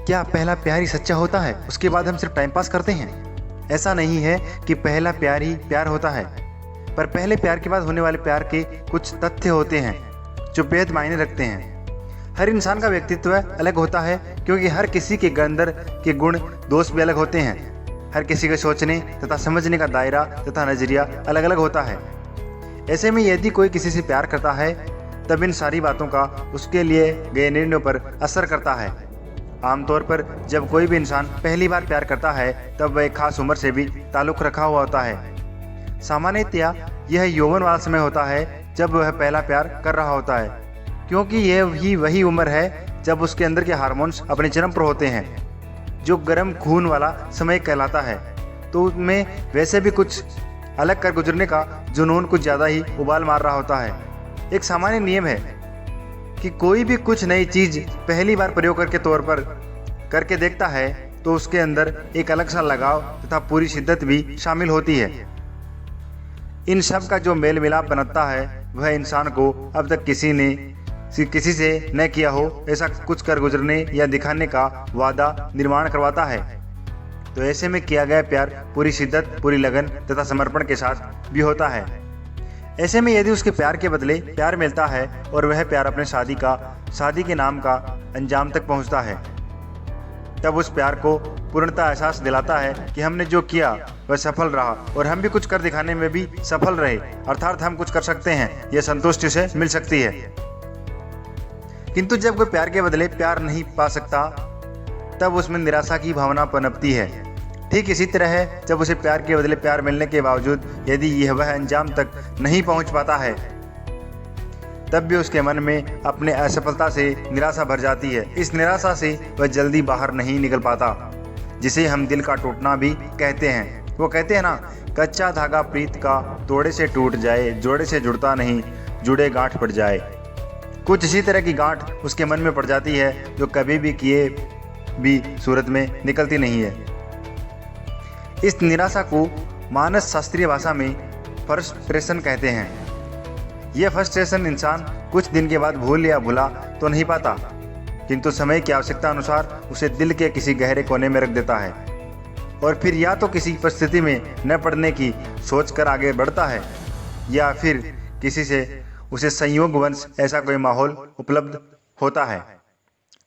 क्या पहला प्यार ही सच्चा होता है, उसके बाद हम सिर्फ टाइम पास करते हैं? ऐसा नहीं है कि पहला प्यार ही प्यार होता है, पर पहले प्यार के बाद होने वाले प्यार के कुछ तथ्य होते हैं जो बेहद मायने रखते हैं। हर इंसान का व्यक्तित्व अलग होता है, क्योंकि हर किसी के अंदर के गुण दोष भी अलग होते हैं। हर किसी के सोचने तथा समझने का दायरा तथा नज़रिया अलग अलग होता है। ऐसे में यदि कोई किसी से प्यार करता है तब इन सारी बातों का उसके लिए गए निर्णयों पर असर करता है। आमतौर पर जब कोई भी इंसान पहली बार प्यार करता है तब वह एक खास उम्र से भी ताल्लुक़ रखा हुआ होता है। सामान्यतया यह यौवन वाला समय होता है जब वह पहला प्यार कर रहा होता है, क्योंकि यह ही वही उम्र है जब उसके अंदर के हार्मोन्स अपने चरम पर होते हैं, जो गर्म खून वाला समय कहलाता है। तो उसमें वैसे भी कुछ अलग कर गुजरने का जुनून कुछ ज़्यादा ही उबाल मार रहा होता है। एक सामान्य नियम है कि कोई भी कुछ नई चीज़ पहली बार प्रयोग करके तौर पर करके देखता है तो उसके अंदर एक अलग सा लगाव तथा पूरी शिद्दत भी शामिल होती है। इन सब का जो मेल मिलाप बनता है वह इंसान को अब तक किसी से न किया हो ऐसा कुछ कर गुजरने या दिखाने का वादा निर्माण करवाता है। तो ऐसे में किया गया प्यार पूरी शिद्दत, पूरी लगन तथा समर्पण के साथ भी होता है। ऐसे में यदि उसके प्यार के बदले प्यार मिलता है और वह प्यार अपने शादी के नाम का अंजाम तक पहुंचता है, तब उस प्यार को पूर्णतः एहसास दिलाता है कि हमने जो किया वह सफल रहा और हम भी कुछ कर दिखाने में भी सफल रहे, अर्थात हम कुछ कर सकते हैं, यह संतुष्टि से मिल सकती है। किंतु जब कोई प्यार के बदले प्यार नहीं पा सकता तब उसमें निराशा की भावना पनपती है। ठीक इसी तरह है, जब उसे प्यार के बदले प्यार मिलने के बावजूद यदि यह वह अंजाम तक नहीं पहुंच पाता है तब भी उसके मन में अपने असफलता से निराशा भर जाती है। इस निराशा से वह जल्दी बाहर नहीं निकल पाता, जिसे हम दिल का टूटना भी कहते हैं। वो कहते हैं ना, कच्चा धागा प्रीत का तोड़े से टूट जाए, जोड़े से जुड़ता नहीं, जुड़े गांठ पड़ जाए। कुछ इसी तरह की गांठ उसके मन में पड़ जाती है जो कभी भी किए भी सूरत में निकलती नहीं है। इस निराशा को मानस शास्त्रीय भाषा में फ्रस्ट्रेशन कहते हैं। यह फ्रस्ट्रेशन इंसान कुछ दिन के बाद भूल या भुला तो नहीं पाता, किंतु समय की आवश्यकता अनुसार उसे दिल के किसी गहरे कोने में रख देता है और फिर या तो किसी परिस्थिति में न पड़ने की सोच कर आगे बढ़ता है या फिर किसी से उसे संयोगवश ऐसा कोई माहौल उपलब्ध होता है,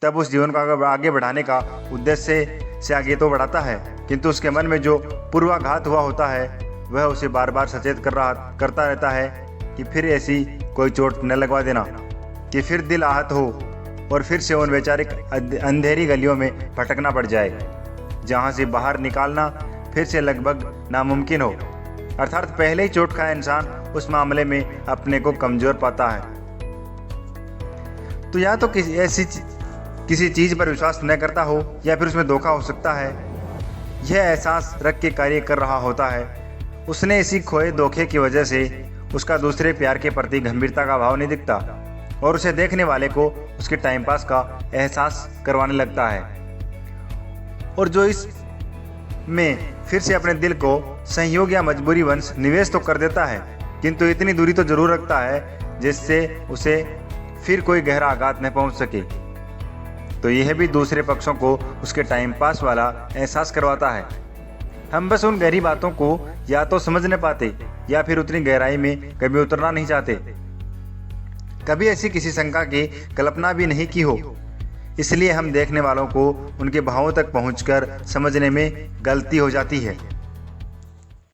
तब उस जीवन को आगे बढ़ाने का उद्देश्य से आगे तो बढ़ाता है, किंतु उसके मन में जो पूर्वाघात हुआ होता है वह उसे बार बार सचेत करता रहता है कि फिर ऐसी कोई चोट न लगवा देना कि फिर दिल आहत हो और फिर से उन वैचारिक अंधेरी गलियों में भटकना पड़ जाए जहाँ से बाहर निकालना फिर से लगभग नामुमकिन हो। अर्थात पहले ही चोट खाया इंसान उस मामले में अपने को कमज़ोर पाता है। तो या तो किसी चीज़ पर विश्वास न करता हो या फिर उसमें धोखा हो सकता है। यह एहसास रख के कार्य कर रहा होता है। उसने इसी खोए धोखे की वजह से उसका दूसरे प्यार के प्रति गंभीरता का भाव नहीं दिखता और उसे देखने वाले को उसके टाइम पास का एहसास करवाने लगता है, और जो इस में फिर से अपने दिल को संयोग या मजबूरी वंश निवेश तो कर देता है, किंतु इतनी दूरी तो जरूर रखता है जिससे उसे फिर कोई गहरा आघात न पहुंच सके। तो यह भी दूसरे पक्षों को उसके टाइम पास वाला एहसास करवाता है। हम बस उन गहरी बातों को या तो समझ न पाते या फिर उतनी गहराई में कभी उतरना नहीं चाहते। कभी ऐसी किसी शंका की कल्पना भी नहीं की हो, इसलिए हम देखने वालों को उनके भावों तक पहुंचकर समझने में गलती हो जाती है।